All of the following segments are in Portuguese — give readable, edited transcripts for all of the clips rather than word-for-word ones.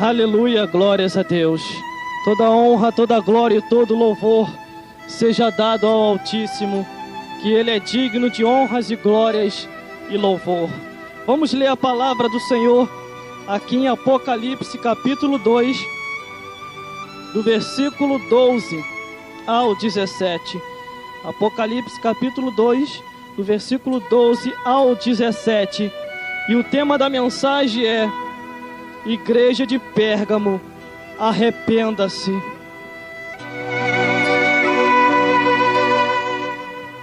Aleluia, glórias a Deus. Toda honra, toda glória e todo louvor seja dado ao Altíssimo, que Ele é digno de honras e glórias e louvor. Vamos ler a palavra do Senhor aqui em Apocalipse capítulo 2, do versículo 12 ao 17. Apocalipse capítulo 2, do versículo 12 ao 17. E o tema da mensagem é: Igreja de Pérgamo, arrependa-se.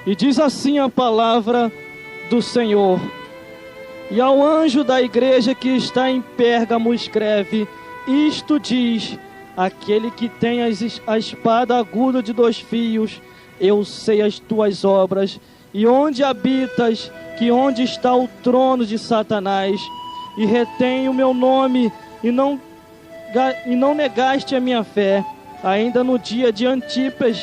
E diz assim a palavra do Senhor: E ao anjo da igreja que está em Pérgamo escreve: Isto diz aquele que tem a espada aguda de 2 fios: Eu sei as tuas obras, e onde habitas, que onde está o trono de Satanás, e retém o meu nome, e não negaste a minha fé, ainda no dia de Antipas,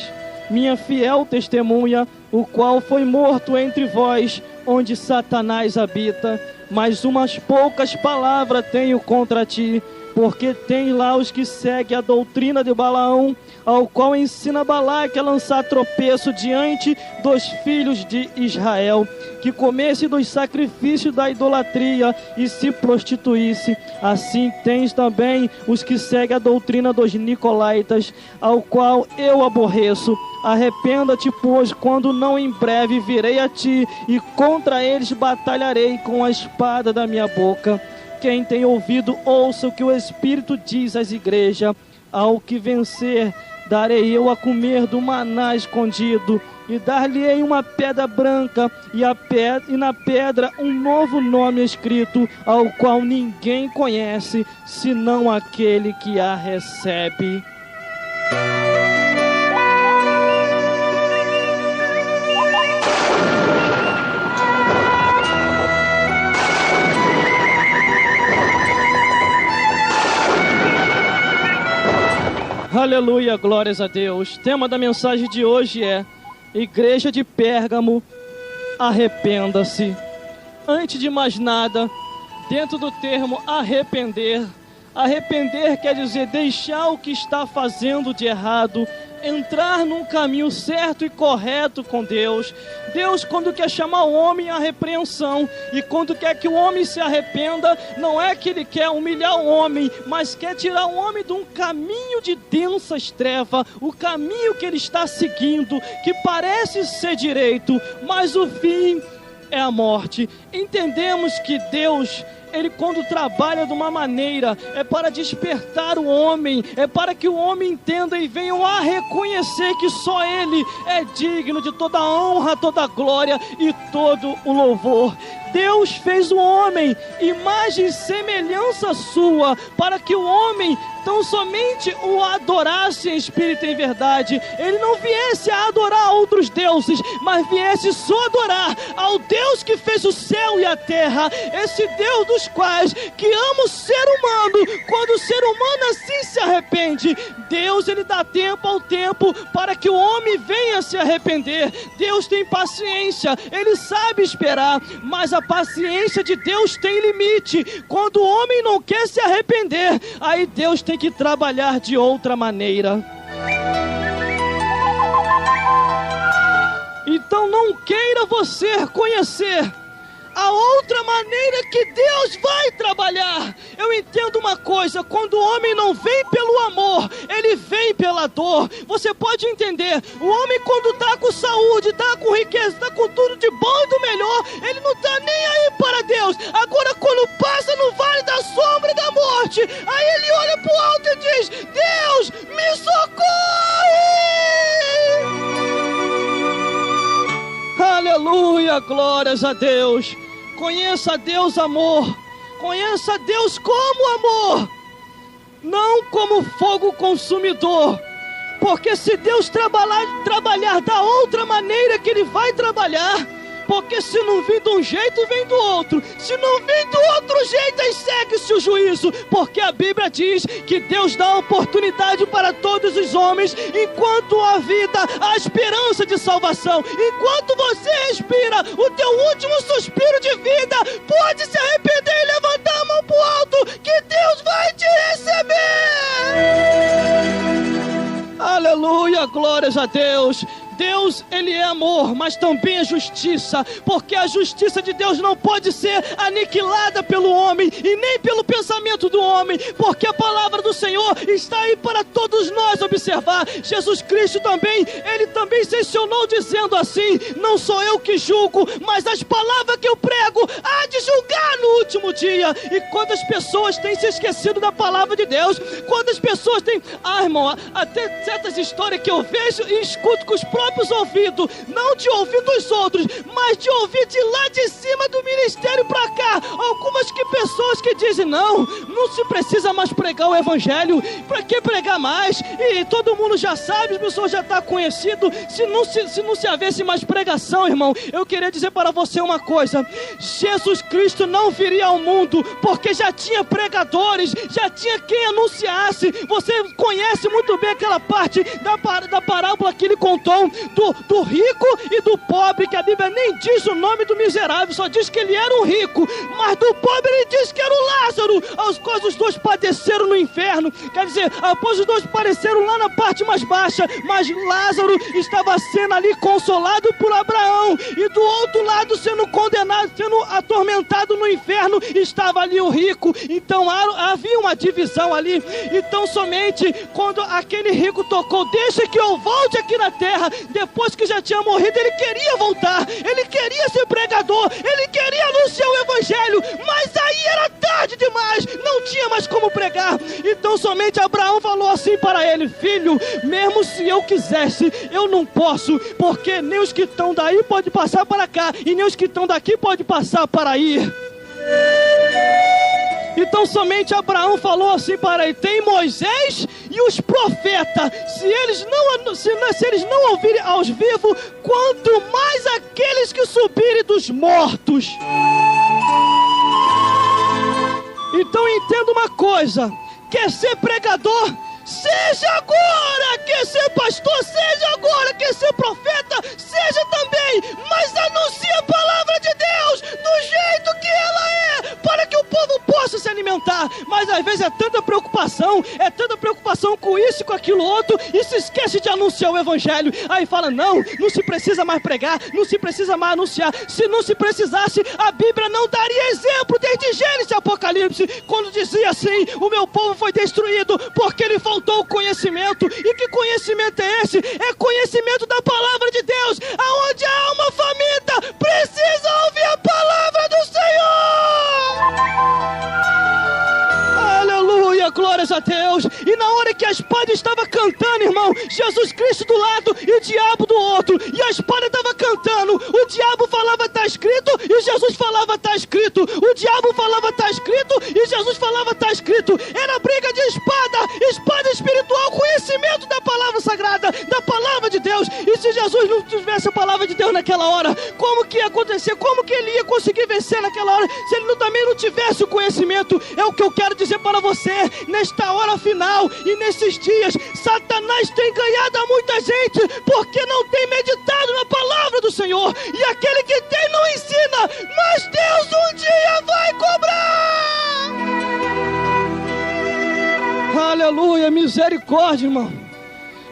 minha fiel testemunha, o qual foi morto entre vós, onde Satanás habita. Mas umas poucas palavras tenho contra ti, porque tem lá os que seguem a doutrina de Balaão, ao qual ensina Balaque a lançar tropeço diante dos filhos de Israel, que comesse dos sacrifícios da idolatria e se prostituísse. Assim tens também os que seguem a doutrina dos nicolaítas, ao qual eu aborreço. Arrependa-te, pois, quando não em breve virei a ti, e contra eles batalharei com a espada da minha boca. Quem tem ouvido, ouça o que o Espírito diz às igrejas. Ao que vencer, darei eu a comer do maná escondido, e dar-lhe-ei uma pedra branca, e na pedra um novo nome escrito, ao qual ninguém conhece, senão aquele que a recebe. Aleluia, glórias a Deus. O tema da mensagem de hoje é: Igreja de Pérgamo, arrependa-se. Antes de mais nada, dentro do termo arrepender, arrepender quer dizer deixar o que está fazendo de errado, entrar num caminho certo e correto com Deus. Deus, quando quer chamar o homem à repreensão, e quando quer que o homem se arrependa, não é que Ele quer humilhar o homem, mas quer tirar o homem de um caminho de densas trevas, o caminho que ele está seguindo, que parece ser direito, mas o fim é a morte. Entendemos que Deus, Ele quando trabalha de uma maneira, é para despertar o homem, é para que o homem entenda e venha a reconhecer que só Ele é digno de toda a honra, toda a glória e todo o louvor. Deus fez o homem, imagem e semelhança sua, para que o homem tão somente o adorasse em espírito e em verdade. Ele não viesse a adorar outros deuses, mas viesse só adorar ao Deus que fez o céu e a terra, esse Deus dos quais que ama o ser humano. Quando o ser humano assim se arrepende, Deus, Ele dá tempo ao tempo para que o homem venha se arrepender. Deus tem paciência, Ele sabe esperar, mas a paciência de Deus tem limite. Quando o homem não quer se arrepender, aí Deus tem que trabalhar de outra maneira. Então não queira você conhecer a outra maneira que Deus vai trabalhar. Eu entendo uma coisa: quando o homem não vem pelo amor, ele vem pela dor. Você pode entender, o homem quando está com saúde, está com riqueza, está com tudo de bom e do melhor, ele não está nem aí para Deus. Agora quando passa no vale da sombra da morte, aí ele olha para o alto e diz: Deus, me socorre! Aleluia, glórias a Deus. Conheça a Deus amor, conheça a Deus como amor, não como fogo consumidor. Porque se Deus trabalhar da outra maneira que Ele vai trabalhar, porque se não vir de um jeito, vem do outro. Se não vir do outro jeito, aí segue-se o juízo. Porque a Bíblia diz que Deus dá oportunidade para todos os homens, enquanto há vida, há esperança de salvação. Enquanto você respira o teu último suspiro de vida, pode se arrepender e levantar a mão para o alto, que Deus vai te receber. Aleluia, glórias a Deus. Deus, Ele é amor, mas também é justiça, porque a justiça de Deus não pode ser aniquilada pelo homem e nem pelo pensamento do homem, porque a palavra do Senhor está aí para todos nós observar. Jesus Cristo também, Ele também sensionou dizendo assim: não sou eu que julgo, mas as palavras que eu prego há de julgar no último dia. E quantas pessoas têm se esquecido da palavra de Deus, quantas pessoas têm, irmão, até certas histórias que eu vejo e escuto com os próprios ouvidos, não de ouvir dos outros, mas de ouvir de lá de cima do ministério para cá, algumas pessoas que dizem: não se precisa mais pregar o evangelho, para que pregar mais? E todo mundo já sabe, as pessoas já estão conhecido, se não se havesse mais pregação, irmão, eu queria dizer para você uma coisa: Jesus Cristo não viria ao mundo, porque já tinha pregadores, já tinha quem anunciasse. Você conhece muito bem aquela parte da parábola que ele contou do rico e do pobre, que a Bíblia nem diz o nome do miserável, só diz que ele era um rico, mas do pobre ele diz que era o Lázaro, aos quais os dois padeceram no inferno. Quer dizer, após os dois padeceram lá na parte mais baixa, mas Lázaro estava sendo ali consolado por Abraão, e do outro lado, sendo condenado, sendo atormentado no inferno, estava ali o rico. Então havia uma divisão ali. Então somente quando aquele rico tocou: deixa que eu volte aqui na terra, depois que já tinha morrido, ele queria voltar, ele queria ser pregador, ele queria anunciar o evangelho, mas aí era tarde demais, não tinha mais como pregar. Então somente Abraão falou assim para ele: filho, mesmo se eu quisesse, eu não posso, porque nem os que estão daí podem passar para cá, e nem os que estão daqui podem passar para aí. Então somente Abraão falou assim para ele: tem Moisés e os profetas, se eles não ouvirem aos vivos, quanto mais aqueles que subirem dos mortos. Então entenda uma coisa: quer ser pregador? Seja agora. Quer ser pastor? Seja agora. Quer ser profeta? Seja também, mas anuncie a palavra de Deus do jeito que ela é, para que o povo possa se alimentar. Mas às vezes é tanta preocupação com isso e com aquilo outro, e se esquece de anunciar o evangelho. Aí fala: não se precisa mais pregar, não se precisa mais anunciar. Se não se precisasse, a Bíblia não daria exemplo desde Gênesis e Apocalipse, quando dizia assim: o meu povo foi destruído porque lhe faltou o conhecimento. E que conhecimento é esse? É conhecimento da palavra de Deus. Aonde a alma faminta precisa ouvir a palavra do Senhor. Aleluia, glórias a Deus. E na hora que a espada estava cantando, irmão, Jesus Cristo do lado e o diabo do outro, e a espada estava cantando, o diabo falava: está escrito, e Jesus falava: está escrito. O diabo falava: está escrito, e Jesus falava: está escrito. Era briga de espada espiritual, conhecimento da palavra sagrada, da palavra de Deus. E se Jesus não tivesse a palavra de Deus naquela hora, como que ia acontecer? Como que ele ia conseguir vencer naquela hora, se ele também não tivesse o conhecimento? É o que eu quero dizer para você, nesta hora final e nesses dias: Satanás tem ganhado a muita gente, porque não tem meditado na palavra do Senhor. E aquele que tem não ensina, mas Deus um dia vai cobrar. Aleluia, misericórdia, irmão.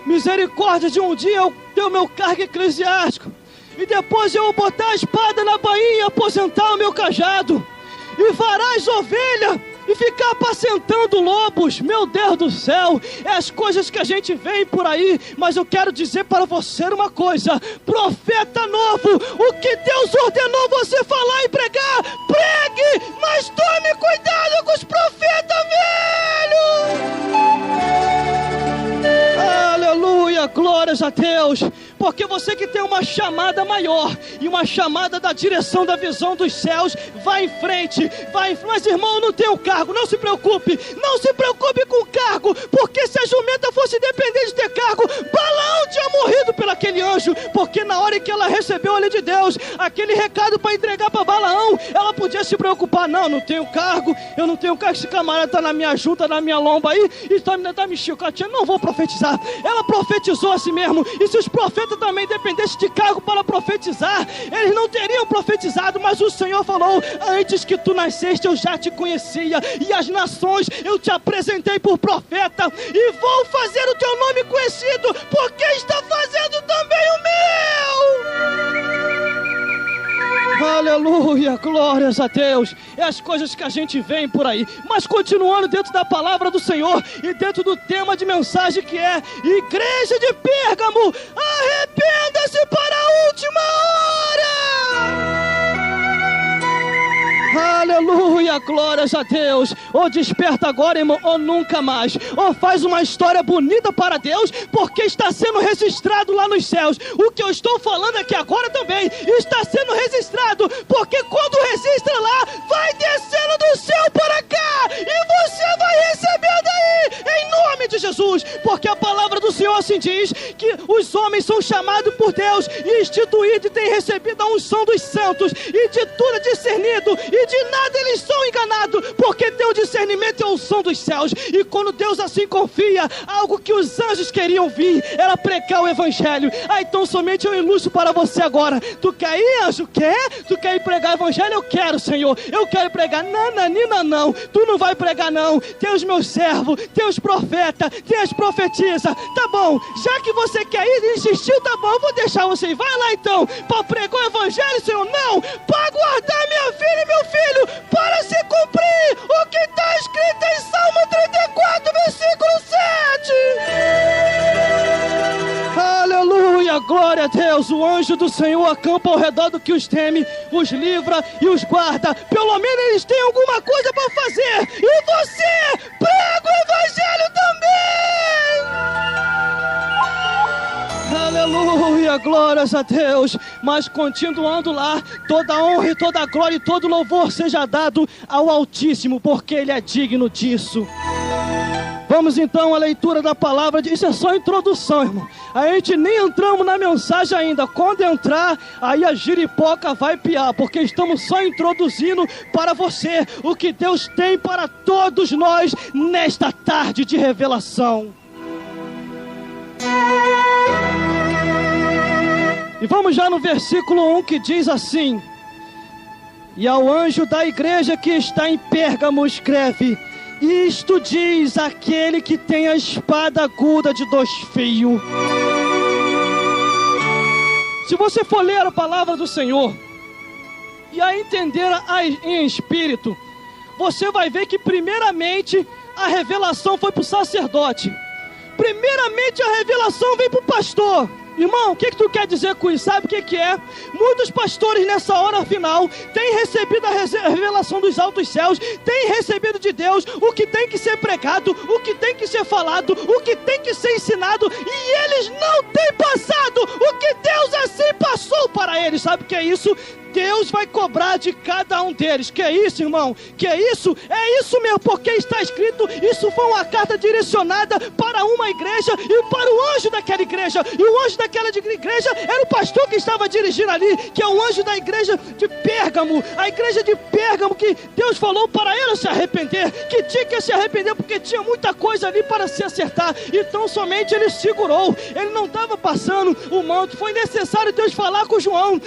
Misericórdia de um dia eu ter o meu cargo eclesiástico, e depois eu vou botar a espada na bainha e aposentar o meu cajado, e varar as ovelhas e ficar apacentando lobos. Meu Deus do céu, é as coisas que a gente vê por aí. Mas eu quero dizer para você uma coisa: profeta novo, o que Deus ordenou você falar e pregar, pregue, mas tome cuidado com os profetas velhos. Aleluia, glórias a Deus. Porque você que tem uma chamada maior e uma chamada da direção da visão dos céus, vai em frente, mas irmão, eu não tenho cargo. Não se preocupe com o cargo, porque se a jumenta fosse depender de ter cargo, Balaão tinha morrido pelo aquele anjo. Porque na hora em que ela recebeu a lei de Deus, aquele recado para entregar para Balaão, ela podia se preocupar: não tenho cargo, eu não tenho cargo, esse camarada está na minha junta, na minha lomba aí, e está me chicoteando, não vou profetizar. Ela profetizou a si mesmo. E se os profetas também dependessem de cargo cargo para profetizar, eles não teriam profetizado, mas o Senhor falou: antes que tu nasceste eu já te conhecia, e as nações eu te apresentei por profeta, e vou fazer o teu nome conhecido, porque está fazendo também o meu. Aleluia, glórias a Deus. É as coisas que a gente vê por aí. Mas continuando dentro da palavra do Senhor e dentro do tema de mensagem que é: Igreja de Pérgamo, arrependa-se para a última hora. Aleluia, glórias a Deus. Ou desperta agora, irmão, ou nunca mais. Ou faz uma história bonita para Deus, porque está sendo registrado lá nos céus. O que eu estou falando aqui agora também está sendo registrado, porque quando registra lá, vai descendo do céu para cá, e você vai receber daí, em nome de Jesus. Porque a palavra do Senhor assim diz, que os homens são chamados por Deus e instituídos e têm recebido a unção dos santos, e de tudo é discernido, e de nada eles são enganados, porque tem o discernimento e a unção dos céus. E quando Deus assim confia, algo que os anjos queriam vir era pregar o evangelho. Então somente eu ilustro para você agora. Tu quer ir, anjo? Quer? Tu quer ir pregar o evangelho? Eu quero, Senhor, eu quero pregar. Nananina não, tu não vai pregar não. Tem os meus servos, tem os profetas, tem as profetisas. Tá bom, já que você quer ir e insistiu, tá bom, eu vou deixar você ir. Vai lá então, para pregar o evangelho, Senhor. Não, para guardar minha filha e meu filho, para se cumprir o que está escrito em Salmo 34, versículo 7. Aleluia, glória a Deus. O anjo do Senhor acampa ao redor do que os teme, os livra e os guarda. Pelo menos eles têm alguma coisa para fazer, e você prega o evangelho também. Aleluia, glórias a Deus. Mas continuando lá, toda honra e toda glória e todo louvor seja dado ao Altíssimo, porque Ele é digno disso. Vamos então à leitura da palavra. Isso é só introdução, irmão. A gente nem entramos na mensagem ainda. Quando entrar, aí a giripoca vai piar, porque estamos só introduzindo para você o que Deus tem para todos nós nesta tarde de revelação. E vamos já no versículo 1, que diz assim: e ao anjo da igreja que está em Pérgamo escreve: isto diz aquele que tem a espada aguda de 2 fios. Se você for ler a palavra do Senhor e a entender em espírito, você vai ver que primeiramente a revelação foi para o sacerdote. Primeiramente a revelação veio para o pastor. Irmão, o que tu quer dizer com isso? Sabe o que é? Muitos pastores nessa hora final têm recebido a revelação dos altos céus, têm recebido de Deus o que tem que ser pregado, o que tem que ser falado, o que tem que ser ensinado, e eles não têm passado o que Deus assim passou para eles. Sabe o que é isso? Deus vai cobrar de cada um deles. Que é isso, irmão? Que é isso? É isso mesmo, porque está escrito, isso foi uma carta direcionada para uma igreja e para o anjo daquela igreja. E o anjo daquela igreja era o pastor que estava dirigindo ali, que é o anjo da igreja de Pérgamo. A igreja de Pérgamo, que Deus falou para ela se arrepender, que tinha que se arrepender porque tinha muita coisa ali para se acertar. Então somente ele segurou, ele não estava passando o manto. Foi necessário Deus falar com João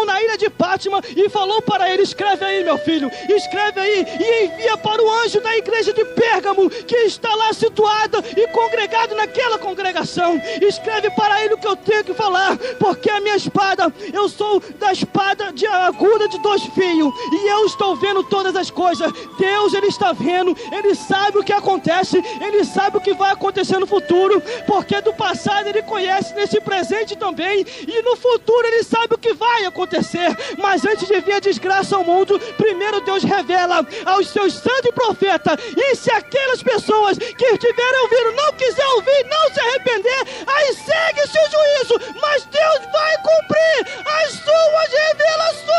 na ilha de Pátmos, e falou para ele: escreve aí, meu filho, escreve aí e envia para o anjo da igreja de Pérgamo, que está lá situada e congregado naquela congregação. Escreve para ele o que eu tenho que falar, porque a minha espada, eu sou da espada aguda de 2 fios, e eu estou vendo todas as coisas. Deus, ele está vendo, ele sabe o que acontece, ele sabe o que vai acontecer no futuro, porque do passado ele conhece, nesse presente também, e no futuro ele sabe o que vai acontecer. Mas antes de vir a desgraça ao mundo, primeiro Deus revela aos seus santos e profetas. E se aquelas pessoas que estiverem ouvindo não quiser ouvir, não se arrepender, aí segue-se o juízo. Mas Deus vai cumprir as suas revelações.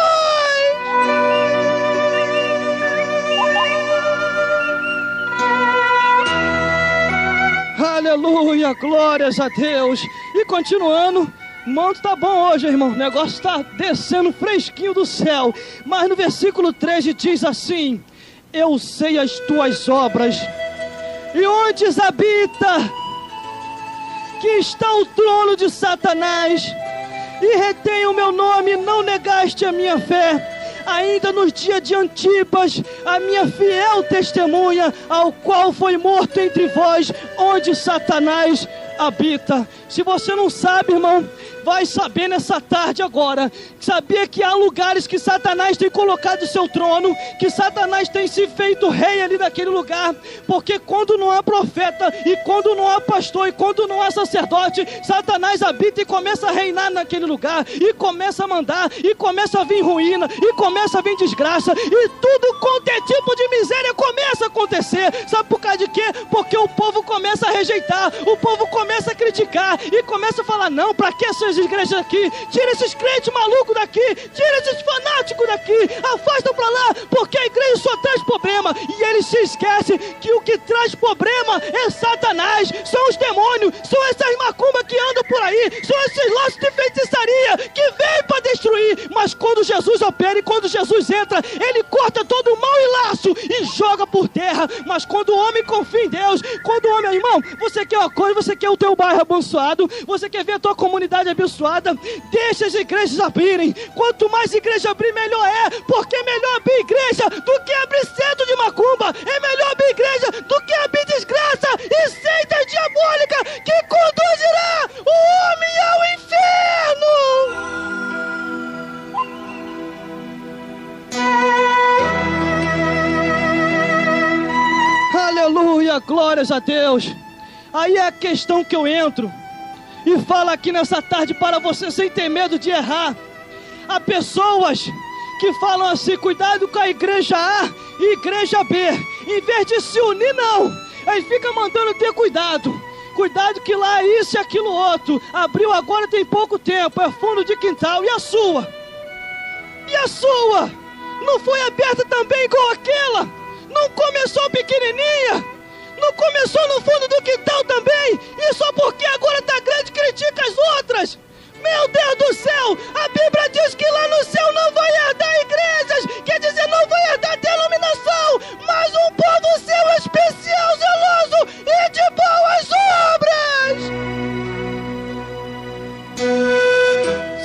Aleluia, glórias a Deus. E continuando, o manto tá bom hoje, irmão. O negócio está descendo fresquinho do céu. Mas no versículo 13 diz assim: eu sei as tuas obras, e onde habita, que está o trono de Satanás, e retém o meu nome, não negaste a minha fé. Ainda nos dias de Antipas, a minha fiel testemunha, ao qual foi morto entre vós, onde Satanás habita. Se você não sabe, irmão, vai saber nessa tarde agora. Sabia que há lugares que Satanás tem colocado o seu trono, que Satanás tem se feito rei ali naquele lugar, porque quando não há profeta, e quando não há pastor, e quando não há sacerdote, Satanás habita e começa a reinar naquele lugar, e começa a mandar, e começa a vir ruína, e começa a vir desgraça, e tudo quanto é tipo de miséria começa a acontecer. Sabe por causa de quê? Porque o povo começa a rejeitar, o povo começa a criticar, e começa a falar: não, pra que essas igrejas aqui? Tira esses crentes malucos daqui, tira esses fanáticos daqui, afasta pra lá, porque a igreja só traz problema. E eles se esquecem que o que traz problema é Satanás, são os demônios, são essas macumbas que andam por aí, são esses laços de feitiçaria que vêm para destruir. Mas quando Jesus opera e quando Jesus entra, ele corta todo o mal e laço e joga por terra. Mas quando o homem confia em Deus, quando o homem, irmão, você quer uma coisa, você quer o teu bairro abençoado, você quer ver a tua comunidade abençoada, deixa as igrejas abrirem. Quanto mais igreja abrir, melhor é, porque é melhor abrir igreja do que abrir centro de macumba, é melhor abrir igreja do que abrir desgraça e seita diabólica que conduzirá o homem ao inferno. Aleluia, glórias a Deus. Aí é a questão que eu entro e falo aqui nessa tarde para você sem ter medo de errar. Há pessoas que falam assim: cuidado com a igreja A e igreja B. Em vez de se unir, não. Aí fica mandando ter cuidado. Cuidado que lá é isso e aquilo outro. Abriu agora tem pouco tempo, é fundo de quintal. E a sua? E a sua? Não foi aberta também igual aquela? Não começou pequenininha? Não começou no fundo do quintal também? E só porque agora está grande critica as outras? Meu Deus do céu, a Bíblia diz que lá no céu não vai herdar igrejas, quer dizer, não vai herdar denominação, mas um povo seu especial, zeloso e de boas obras.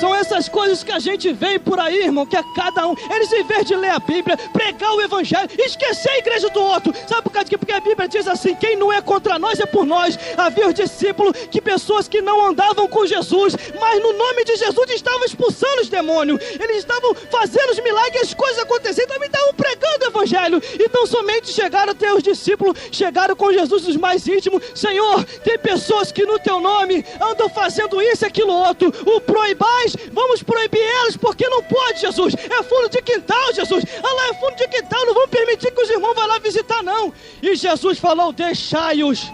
São essas coisas que a gente vê por aí, irmão, que a cada um, eles em vez de ler a Bíblia, pregar o Evangelho, esquecer a igreja do outro. Sabe por causa de quê? Porque a Bíblia diz assim: quem não é contra nós é por nós. Havia os discípulos, que pessoas que não andavam com Jesus, mas no nome de Jesus estavam expulsando os demônios, eles estavam fazendo os milagres, as coisas acontecendo, também estavam pregando o Evangelho. Então somente chegaram até os discípulos, chegaram com Jesus os mais íntimos: Senhor, tem pessoas que no teu nome andam fazendo isso e aquilo outro, o proibais, vamos proibir elas, porque não pode, Jesus. É fundo de quintal, Jesus. Ah lá, é fundo de quintal, não vão permitir que os irmãos vá lá visitar, não. E Jesus falou: deixai-os.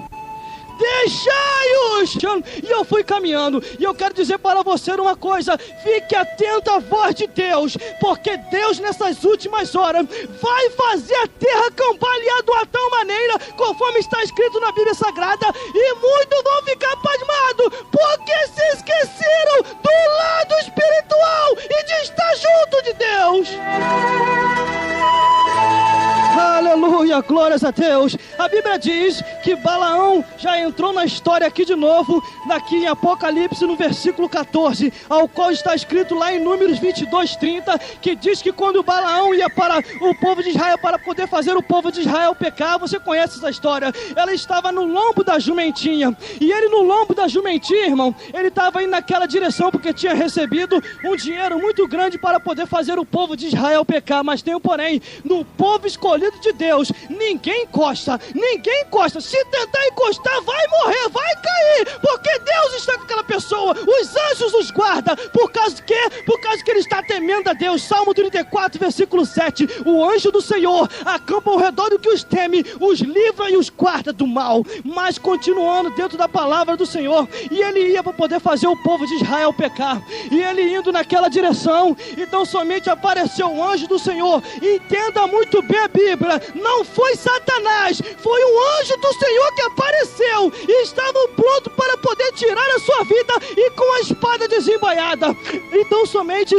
Deixai-os! E eu fui caminhando, e eu quero dizer para você uma coisa: fique atento à voz de Deus, porque Deus nessas últimas horas vai fazer a terra cambalear de uma tal maneira, conforme está escrito na Bíblia Sagrada, e muitos vão ficar pasmados, porque se esqueceram do lado espiritual e de estar junto de Deus. Aleluia, glórias a Deus. A Bíblia diz que Balaão já entrou na história aqui de novo, aqui em Apocalipse, no versículo 14, ao qual está escrito lá em Números 22:30, que diz que quando Balaão ia para o povo de Israel, para poder fazer o povo de Israel pecar, você conhece essa história, ela estava no lombo da jumentinha, e ele no lombo da jumentinha, irmão, ele estava indo naquela direção, porque tinha recebido um dinheiro muito grande para poder fazer o povo de Israel pecar. Mas tem um porém: no povo escolhido de Deus, ninguém encosta, ninguém encosta. Se tentar encostar, vai morrer, vai cair, porque Deus está com aquela pessoa, os anjos os guardam. Por causa de quê? Por causa que ele está temendo a Deus. Salmo 34, versículo 7: o anjo do Senhor acampa ao redor do que os teme, os livra e os guarda do mal. Mas continuando dentro da palavra do Senhor, e ele ia para poder fazer o povo de Israel pecar, e ele indo naquela direção, então somente apareceu o anjo do Senhor. Entenda muito bem a Bíblia, não foi Satanás, foi um anjo do Senhor que apareceu, e estavam prontos para poder tirar a sua vida, e com a espada desembainhada. Então somente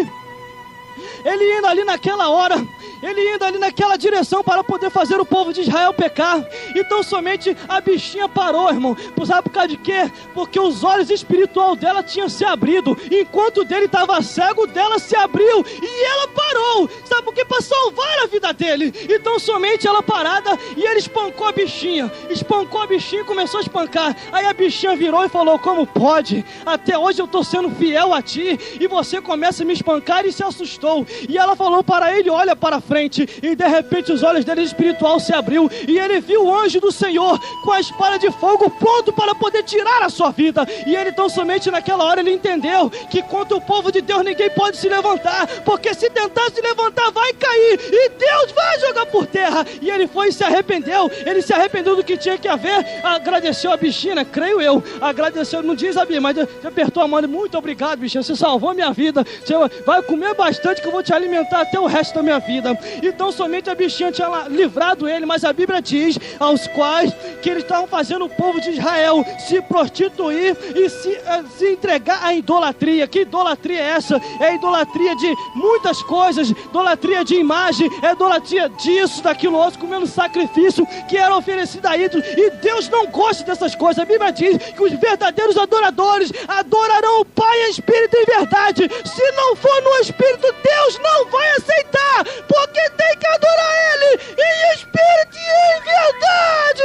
ele indo ali naquela hora, ele indo ali naquela direção para poder fazer o povo de Israel pecar. Então somente a bichinha parou, irmão. Sabe por causa de quê? Porque os olhos espirituais dela tinham se abrido. Enquanto o dele estava cego, o dela se abriu e ela parou. Sabe por quê? Para salvar a vida dele. Então somente ela parada e ele espancou a bichinha. Espancou a bichinha e começou a espancar. Aí a bichinha virou e falou: como pode? Até hoje eu estou sendo fiel a ti e você começa a me espancar, e se assustou. E ela falou para ele: olha para frente. E de repente os olhos dele espiritual se abriu e ele viu o anjo do Senhor com a espada de fogo pronto para poder tirar a sua vida. E ele então somente naquela hora ele entendeu que contra o povo de Deus ninguém pode se levantar, porque se tentar se levantar vai cair e Deus vai jogar por terra. E ele foi e se arrependeu. Ele se arrependeu do que tinha que haver, agradeceu a bichinha, creio eu, agradeceu, não diz a Bíblia, mas você apertou a mão, muito obrigado, bichinha, você salvou a minha vida, você vai comer bastante que eu vou te alimentar até o resto da minha vida. Então somente a bichinha tinha livrado ele, mas a Bíblia diz aos quais que eles estavam fazendo o povo de Israel se prostituir e se entregar à idolatria. Que idolatria é essa? É a idolatria de muitas coisas, idolatria de imagem, é idolatria disso, daquilo outro, comendo sacrifício que era oferecido a ídolos, e Deus não gosta dessas coisas. A Bíblia diz que os verdadeiros adoradores adorarão o Pai em espírito e em verdade. Se não for no espírito, Deus não vai aceitar, porque tem que adorar Ele em espírito e em verdade.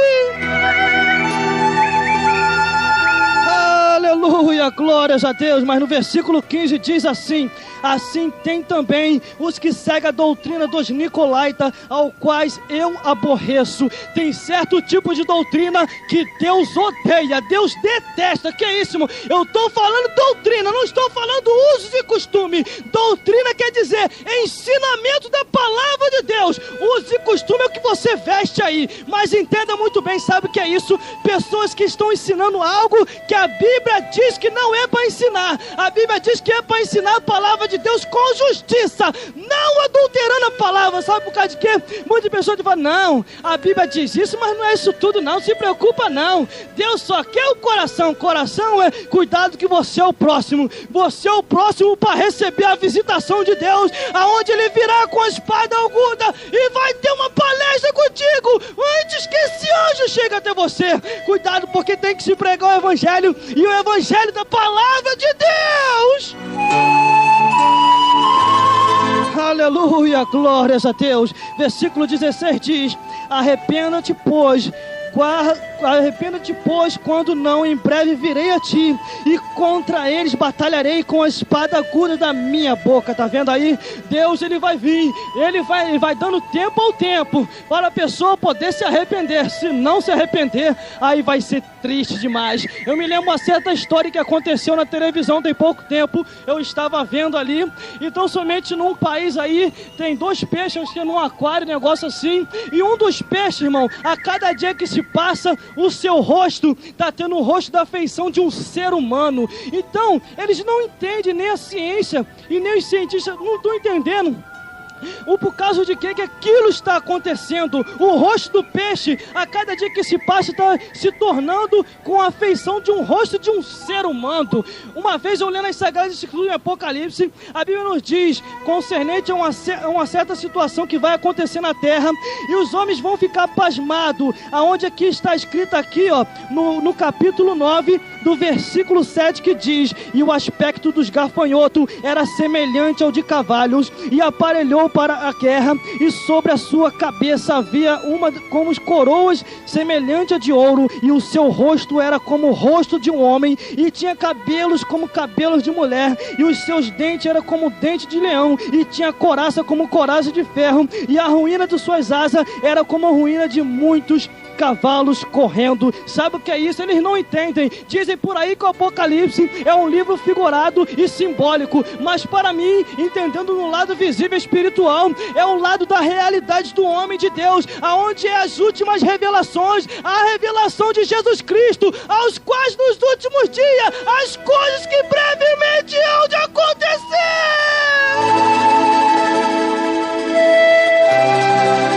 Aleluia, glórias a Deus. Mas no versículo 15 diz assim: assim tem também os que seguem a doutrina dos nicolaítas, ao quais eu aborreço. Tem certo tipo de doutrina que Deus odeia, Deus detesta. Que é isso, irmão? Eu estou falando doutrina, não estou falando usos e costume. Doutrina quer dizer ensinamento da palavra de Deus. Usos e costume é o que você veste aí. Mas entenda muito bem, sabe o que é isso? Pessoas que estão ensinando algo que a Bíblia diz que não é para ensinar. A Bíblia diz que é para ensinar a palavra de Deus com justiça, não adulterando a palavra. Sabe por causa de quê? Muitas pessoas falam: não, a Bíblia diz isso, mas não é isso tudo não, se preocupa não, Deus só quer o coração. Coração é cuidado que você é o próximo. Você é o próximo para receber a visitação de Deus, aonde Ele virá com a espada aguda e vai ter uma palestra contigo antes que esse anjo chegue até você. Cuidado, porque tem que se pregar o Evangelho, e o Evangelho da palavra de Deus. Aleluia, glórias a Deus. Versículo 16 diz: arrependa-te, pois, quando não, em breve virei a ti, e contra eles batalharei com a espada aguda da minha boca. Tá vendo aí? Deus, Ele vai vir, Ele vai dando tempo ao tempo, para a pessoa poder se arrepender. Se não se arrepender, aí vai ser triste demais. Eu me lembro uma certa história que aconteceu na televisão tem pouco tempo, eu estava vendo ali. Então somente num país aí, tem 2 peixes, acho que é num aquário, negócio assim, e um dos peixes, irmão, a cada dia que se passa, o seu rosto está tendo o rosto da feição de um ser humano. Então, eles não entendem, nem a ciência e nem os cientistas não estão entendendo por causa de que aquilo está acontecendo. O rosto do peixe, a cada dia que se passa, está se tornando com a feição de um rosto de um ser humano. Uma vez eu lendo as Sagradas Escrituras em Apocalipse, a Bíblia nos diz concernente a uma certa situação que vai acontecer na terra, e os homens vão ficar pasmados, aonde aqui está escrito aqui, ó, no capítulo 9 do versículo 7, que diz: e o aspecto dos gafanhotos era semelhante ao de cavalos, e aparelhou para a guerra, e sobre a sua cabeça havia uma como coroas semelhante a de ouro, e o seu rosto era como o rosto de um homem, e tinha cabelos como cabelos de mulher, e os seus dentes eram como dente de leão, e tinha coraça como coraça de ferro, e a ruína de suas asas era como a ruína de muitos cavalos correndo. Sabe o que é isso? Eles não entendem. Dizem por aí que o Apocalipse é um livro figurado e simbólico, mas para mim, entendendo no lado visível espiritual, é o lado da realidade do homem de Deus, aonde é as últimas revelações, a revelação de Jesus Cristo, aos quais nos últimos dias as coisas que brevemente hão de acontecer.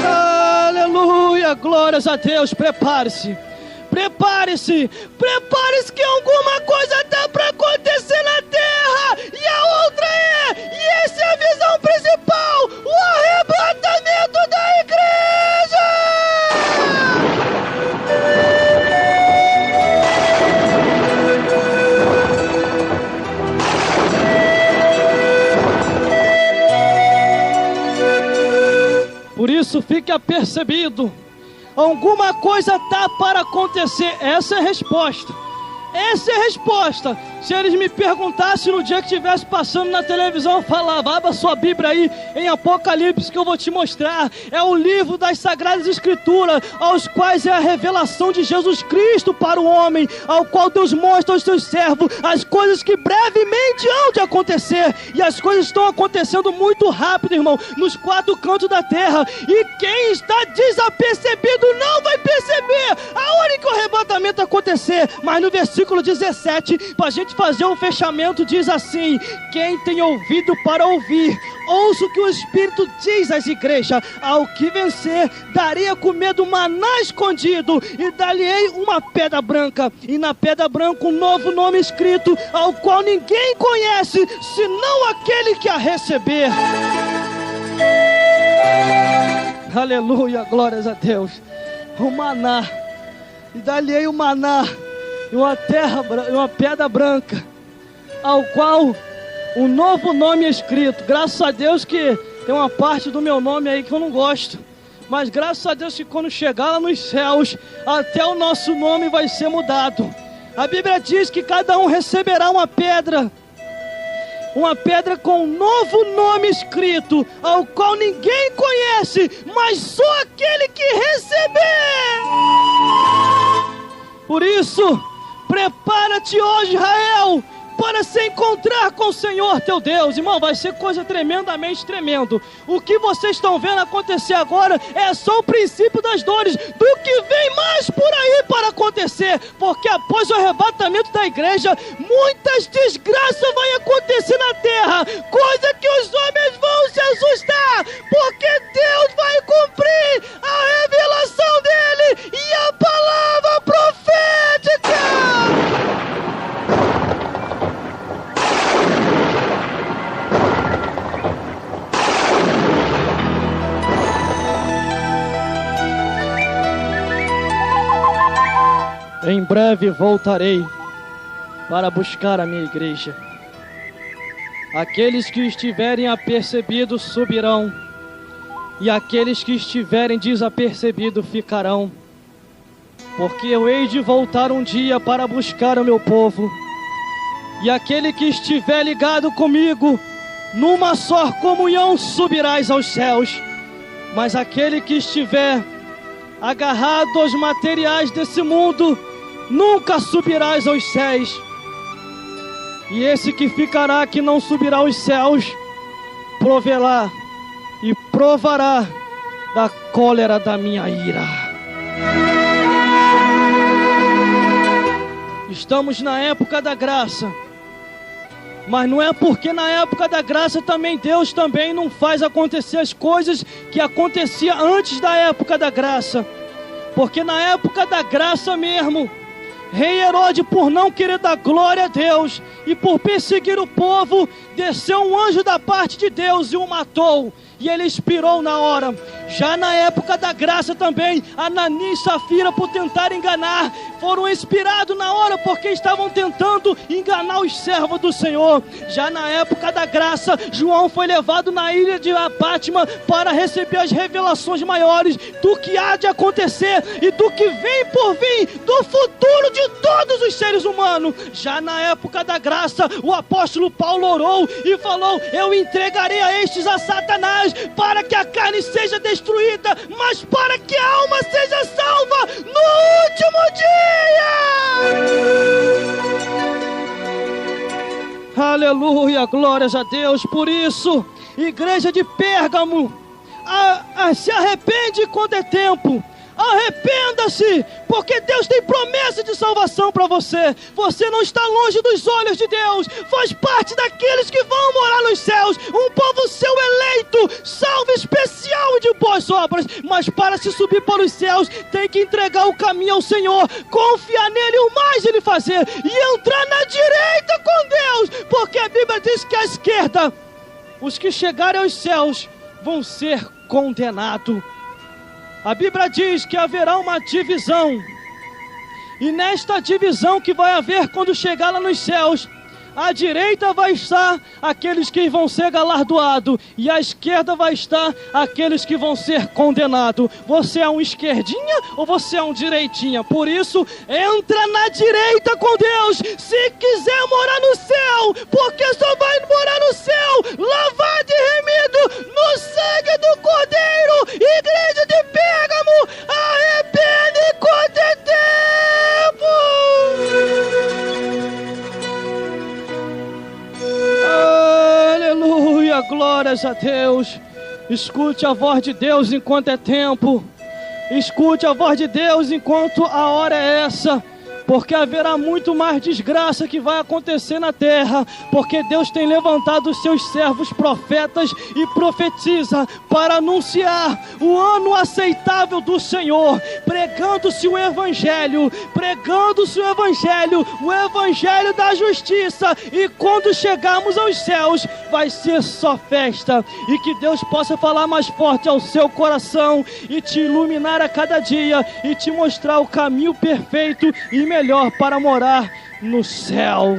Aleluia, glórias a Deus. Prepare-se, prepare-se, prepare-se, que alguma coisa está para acontecer na terra, e a outra e essa é a visão principal: o arrebatamento. Por isso fique apercebido, alguma coisa está para acontecer. Essa é a resposta. Essa é a resposta. Se eles me perguntassem no dia que estivesse passando na televisão, eu falava: abra sua Bíblia aí em Apocalipse que eu vou te mostrar. É o livro das Sagradas Escrituras, aos quais é a revelação de Jesus Cristo para o homem, ao qual Deus mostra aos seus servos as coisas que brevemente hão de acontecer. E as coisas estão acontecendo muito rápido, irmão, nos quatro cantos da terra. E quem está desapercebido não vai perceber a hora que o arrebatamento acontecer. Mas no versículo 17, para a gente fazer um fechamento, diz assim: quem tem ouvido para ouvir, ouça o que o Espírito diz às igrejas. Ao que vencer, darei a comer do maná escondido, e dar-lhe-ei uma pedra branca, e na pedra branca um novo nome escrito, ao qual ninguém conhece, senão aquele que a receber. Aleluia, glórias a Deus. O maná, e dar-lhe-ei o maná, e uma pedra branca, ao qual um novo nome é escrito. Graças a Deus que tem uma parte do meu nome aí que eu não gosto, mas graças a Deus que quando chegar lá nos céus, até o nosso nome vai ser mudado. A Bíblia diz que cada um receberá uma pedra com um novo nome escrito, ao qual ninguém conhece, mas só aquele que receber. Por isso, prepara-te hoje, Israel, para se encontrar com o Senhor teu Deus. Irmão, vai ser coisa tremendamente tremendo. O que vocês estão vendo acontecer agora é só o princípio das dores do que vem mais por aí para acontecer, porque após o arrebatamento da igreja, muitas desgraças vão acontecer na terra, coisa que os homens vão se assustar, porque Deus vai cumprir a revelação dele e a palavra profética. Em breve voltarei para buscar a minha igreja. Aqueles que estiverem apercebidos subirão, e aqueles que estiverem desapercebidos ficarão. Porque eu hei de voltar um dia para buscar o meu povo, e aquele que estiver ligado comigo, numa só comunhão subirás aos céus. Mas aquele que estiver agarrado aos materiais desse mundo, nunca subirás aos céus. E esse que ficará, que não subirá aos céus, proverá e provará da cólera da minha ira. Estamos na época da graça, mas não é porque na época da graça também Deus também não faz acontecer as coisas que acontecia antes da época da graça. Porque na época da graça mesmo, rei Herodes, por não querer dar glória a Deus e por perseguir o povo, desceu um anjo da parte de Deus e o matou, e ele expirou na hora. Já na época da graça também, Ananias e Safira, por tentar enganar, foram expirados na hora, porque estavam tentando enganar os servos do Senhor. Já na época da graça, João foi levado na ilha de Pátima para receber as revelações maiores do que há de acontecer e do que vem por vir, do futuro de todos os seres humanos. Já na época da graça, o apóstolo Paulo orou e falou: eu entregarei a estes a Satanás, para que a carne seja destruída, mas para que a alma seja salva no último dia. Aleluia, glórias a Deus. Por isso, igreja de Pérgamo, se arrepende quando é tempo. Arrependa-se, porque Deus tem promessa de salvação para você. Você não está longe dos olhos de Deus, faz parte daqueles que vão morar nos céus, um povo seu eleito, salvo especial de boas obras. Mas para se subir para os céus, tem que entregar o caminho ao Senhor, confiar nele e o mais ele fazer, e entrar na direita com Deus, porque a Bíblia diz que à esquerda, os que chegarem aos céus vão ser condenados. A Bíblia diz que haverá uma divisão, e nesta divisão que vai haver quando chegar lá nos céus, À direita vai estar aqueles que vão ser galardoados, e à esquerda vai estar aqueles que vão ser condenados. Você é um esquerdinha ou você é um direitinha? Por isso, entra na direita com Deus, se quiser morar no céu, porque só vai morar no céu, lavado e remido no sangue do Cordeiro. Igreja de Pérgamo, arrepende enquanto é tempo. Aleluia, glórias a Deus. Escute a voz de Deus enquanto é tempo. Escute a voz de Deus enquanto a hora é essa. Porque haverá muito mais desgraça que vai acontecer na terra, porque Deus tem levantado os seus servos profetas e profetiza para anunciar o ano aceitável do Senhor, pregando-se o Evangelho, o Evangelho da justiça, e quando chegarmos aos céus, vai ser só festa, e que Deus possa falar mais forte ao seu coração, e te iluminar a cada dia, e te mostrar o caminho perfeito e melhor para morar no céu.